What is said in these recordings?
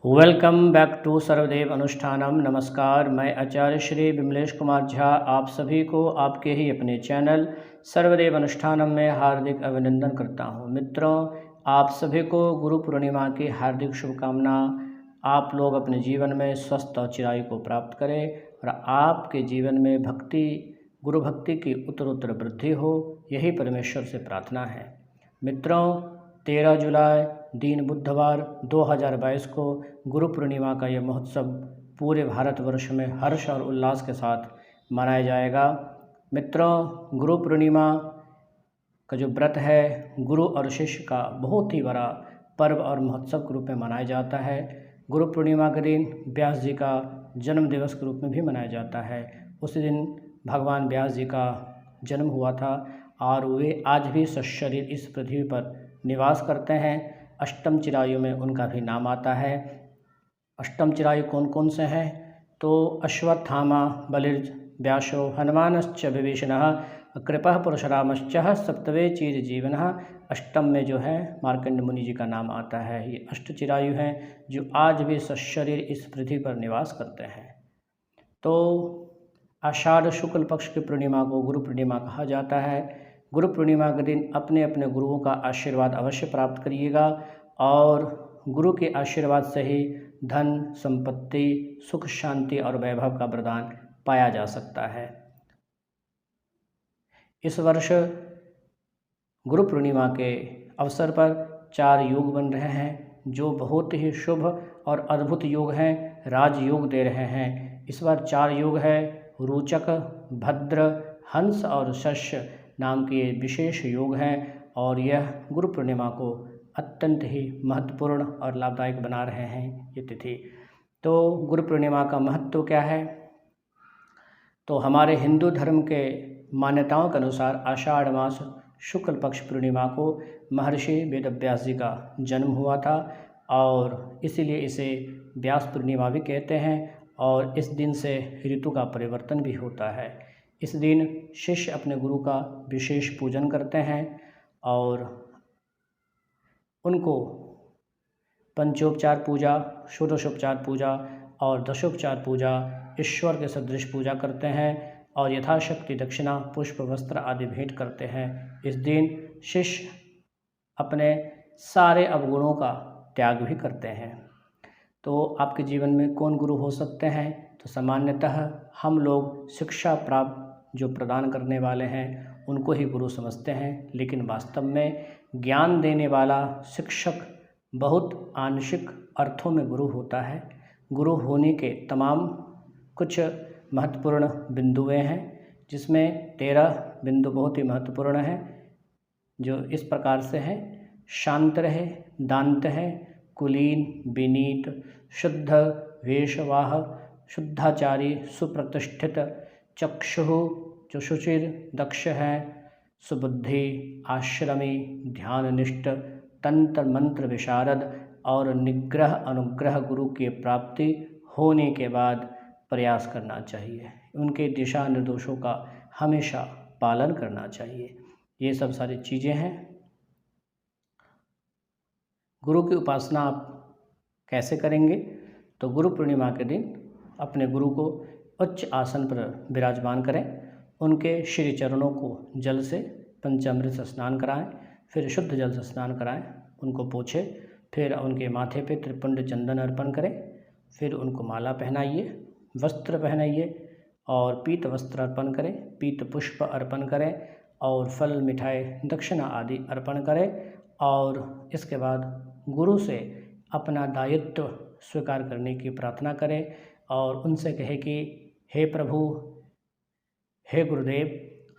Welcome back to Sarvadev Anushthanam. नमस्कार, मैं आचार्य श्री विमलेश कुमार झा आप सभी को आपके ही अपने चैनल सर्वदेव अनुष्ठानम में हार्दिक अभिनंदन करता हूं। मित्रों, आप सभी को गुरु पूर्णिमा की हार्दिक शुभकामना। आप लोग अपने जीवन में स्वस्थ और चिरायु को प्राप्त करें और आपके जीवन में गुरु भक्ति की उत्तरोत्तर वृद्धि हो, यही परमेश्वर से प्रार्थना है। मित्रों, 13 जुलाई दिन बुधवार 2022 को गुरु पूर्णिमा का यह महोत्सव पूरे भारतवर्ष में हर्ष और उल्लास के साथ मनाया जाएगा। मित्रों, गुरु पूर्णिमा का जो व्रत है गुरु और शिष्य का बहुत ही बड़ा पर्व और महोत्सव के रूप में मनाया जाता है। गुरु पूर्णिमा के दिन व्यास जी का जन्म दिवस के रूप में भी मनाया जाता है। उसी दिन भगवान व्यास जी का जन्म हुआ था और वे आज भी सशरीर इस पृथ्वी पर निवास करते हैं। अष्टम चिरायु में उनका भी नाम आता है। अष्टम चिरायु कौन कौन से हैं? तो अश्वत्थामा, बलिर्ज, व्यासो, हनुमानश्च विभीषणः, कृपः परशुरामश्च, सप्तवे चिर जीवनः। अष्टम में जो है मार्कंड मुनि जी का नाम आता है। ये अष्ट चिरायु हैं जो आज भी सशरीर इस पृथ्वी पर निवास करते हैं। तो आषाढ़ शुक्ल पक्ष की पूर्णिमा को गुरु पूर्णिमा कहा जाता है। गुरु पूर्णिमा के दिन अपने अपने गुरुओं का आशीर्वाद अवश्य प्राप्त करिएगा और गुरु के आशीर्वाद से ही धन, संपत्ति, सुख, शांति और वैभव का वरदान पाया जा सकता है। इस वर्ष गुरु पूर्णिमा के अवसर पर 4 योग बन रहे हैं जो बहुत ही शुभ और अद्भुत योग हैं, राजयोग दे रहे हैं। इस बार 4 योग है रोचक, भद्र, हंस और शस्य नाम के विशेष योग हैं और यह गुरु पूर्णिमा को अत्यंत ही महत्वपूर्ण और लाभदायक बना रहे हैं ये तिथि। तो गुरु पूर्णिमा का महत्व क्या है? तो हमारे हिंदू धर्म के मान्यताओं के अनुसार आषाढ़ मास शुक्ल पक्ष पूर्णिमा को महर्षि वेदव्यास जी का जन्म हुआ था और इसीलिए इसे व्यास पूर्णिमा भी कहते हैं और इस दिन से ऋतु का परिवर्तन भी होता है। इस दिन शिष्य अपने गुरु का विशेष पूजन करते हैं और उनको पंचोपचार पूजा, षोडशोपचार पूजा और दशोपचार पूजा, ईश्वर के सदृश पूजा करते हैं और यथाशक्ति दक्षिणा, पुष्प, वस्त्र आदि भेंट करते हैं। इस दिन शिष्य अपने सारे अवगुणों का त्याग भी करते हैं। तो आपके जीवन में कौन गुरु हो सकते हैं? तो सामान्यतः हम लोग शिक्षा प्राप्त जो प्रदान करने वाले हैं उनको ही गुरु समझते हैं, लेकिन वास्तव में ज्ञान देने वाला शिक्षक बहुत आंशिक अर्थों में गुरु होता है। गुरु होने के तमाम कुछ महत्वपूर्ण बिंदुएं हैं जिसमें 13 बिंदु बहुत ही महत्वपूर्ण हैं जो इस प्रकार से हैं। शांत रहे, दांत है, कुलीन, विनीत, शुद्ध, वेशवाह, शुद्धाचारी, सुप्रतिष्ठित, चक्षुः जो शुचिर, दक्ष है, सुबुद्धि, आश्रमी, ध्याननिष्ठ, तंत्र मंत्र विशारद और निग्रह अनुग्रह गुरु की प्राप्ति होने के बाद प्रयास करना चाहिए। उनके दिशा निर्देशों का हमेशा पालन करना चाहिए। ये सब सारी चीज़ें हैं। गुरु की उपासना आप कैसे करेंगे? तो गुरु पूर्णिमा के दिन अपने गुरु को उच्च आसन पर विराजमान करें, उनके श्री चरणों को जल से पंचामृत से स्नान कराएं, फिर शुद्ध जल से स्नान कराएं, उनको पोछें, फिर उनके माथे पे त्रिपुंड चंदन अर्पण करें, फिर उनको माला पहनाइए, वस्त्र पहनाइए और पीत वस्त्र अर्पण करें, पीत पुष्प अर्पण करें और फल, मिठाई, दक्षिणा आदि अर्पण करें और इसके बाद गुरु से अपना दायित्व स्वीकार करने की प्रार्थना करें और उनसे कहे कि हे प्रभु, हे गुरुदेव,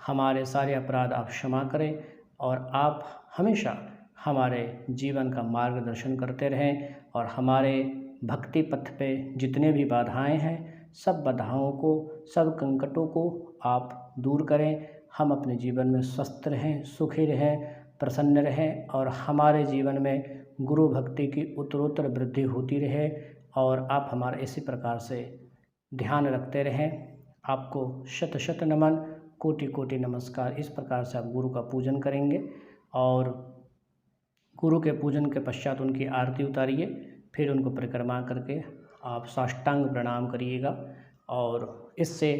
हमारे सारे अपराध आप क्षमा करें और आप हमेशा हमारे जीवन का मार्गदर्शन करते रहें और हमारे भक्ति पथ पे जितने भी बाधाएं हैं सब बाधाओं को, सब संकटों को आप दूर करें। हम अपने जीवन में स्वस्थ रहें, सुखी रहें, प्रसन्न रहें और हमारे जीवन में गुरु भक्ति की उत्तरोत्तर वृद्धि होती रहे और आप हमारा इसी प्रकार से ध्यान रखते रहें। आपको शत शत नमन, कोटि कोटि नमस्कार। इस प्रकार से आप गुरु का पूजन करेंगे और गुरु के पूजन के पश्चात उनकी आरती उतारिए। फिर उनको परिक्रमा करके आप साष्टांग प्रणाम करिएगा और इससे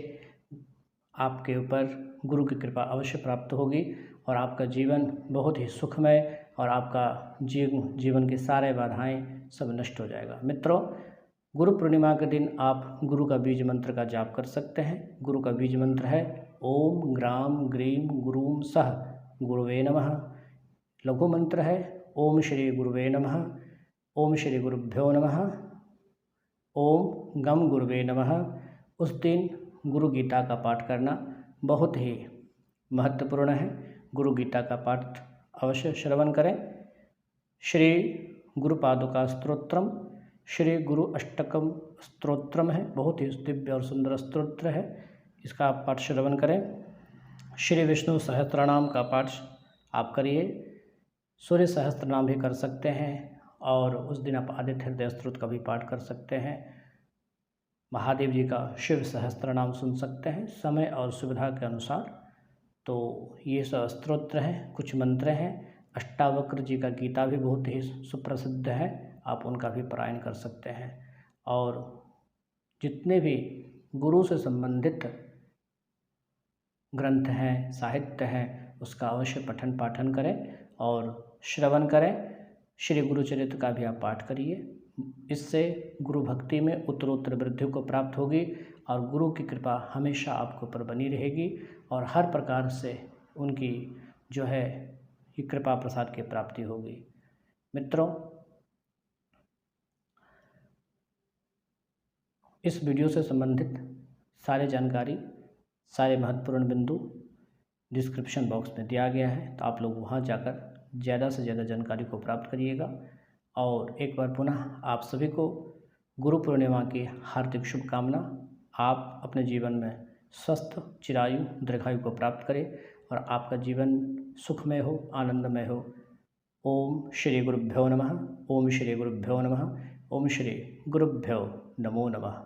आपके ऊपर गुरु की कृपा अवश्य प्राप्त होगी और आपका जीवन बहुत ही सुखमय और आपका जीवन की सारे बाधाएं सब नष्ट हो जाएगा। मित्रों, गुरु पूर्णिमा के दिन आप गुरु का बीज मंत्र का जाप कर सकते हैं। गुरु का बीज मंत्र है ओम ग्राम ग्रीम गुरूम सह गुरुवे नमः। लघु मंत्र है ओम श्री गुरुवे नमः, ओम श्री गुरुभ्यो नमः, ओम गम गुरुवे नमः। उस दिन गुरु गीता का पाठ करना बहुत ही महत्वपूर्ण है। गुरु गीता का पाठ अवश्य श्रवण करें। श्री गुरु पादुका स्तोत्रम, श्री गुरु अष्टकम स्तोत्रम है, बहुत ही दिव्य और सुंदर स्तोत्र है, इसका आप पाठ श्रवण करें। श्री विष्णु सहस्त्रनाम का पाठ आप करिए। सूर्य सहस्त्रनाम भी कर सकते हैं और उस दिन आप आदित्य हृदय स्तोत्र का भी पाठ कर सकते हैं। महादेव जी का शिव सहस्त्रनाम सुन सकते हैं समय और सुविधा के अनुसार। तो ये सब स्तोत्र हैं, कुछ मंत्र हैं। अष्टावक्र जी का गीता भी बहुत ही सुप्रसिद्ध है, आप उनका भी पारायण कर सकते हैं। और जितने भी गुरु से संबंधित ग्रंथ हैं, साहित्य हैं, उसका अवश्य पठन पाठन करें और श्रवण करें। श्री गुरुचरित्र का भी आप पाठ करिए। इससे गुरु भक्ति में उत्तरोत्तर वृद्धि को प्राप्त होगी और गुरु की कृपा हमेशा आपके ऊपर बनी रहेगी और हर प्रकार से उनकी जो है ये कृपा प्रसाद की प्राप्ति होगी। मित्रों, इस वीडियो से संबंधित सारे जानकारी, सारे महत्वपूर्ण बिंदु डिस्क्रिप्शन बॉक्स में दिया गया है, तो आप लोग वहां जाकर ज़्यादा से ज़्यादा जानकारी को प्राप्त करिएगा। और एक बार पुनः आप सभी को गुरु पूर्णिमा की हार्दिक शुभकामना। आप अपने जीवन में स्वस्थ, चिरायु, दीर्घायु को प्राप्त करें और आपका जीवन सुखमय हो, आनंदमय हो। ओम श्री गुरुभ्यो नमः, ओम श्री गुरुभ्यो नमः, ओम श्री गुरुभ्यो नमो नमः।